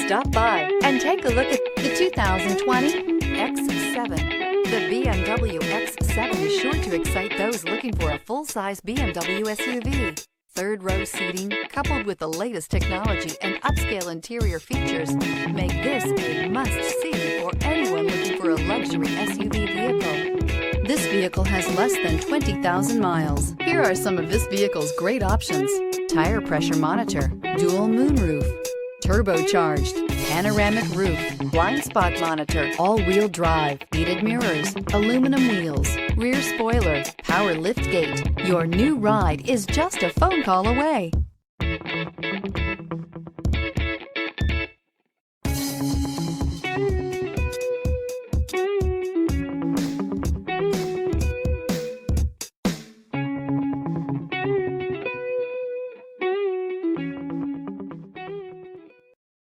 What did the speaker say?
Stop by and take a look at the 2020 X7. The BMW X7 is sure to excite those looking for a full-size BMW SUV. Third-row seating, coupled with the latest technology and upscale interior features, make this a must-see for anyone looking for a luxury SUV vehicle. This vehicle has less than 20,000 miles. Here are some of this vehicle's great options: tire pressure monitor, dual moonroof, turbocharged, panoramic roof, blind spot monitor, all-wheel drive, heated mirrors, aluminum wheels, rear spoiler, power lift gate. Your new ride is just a phone call away.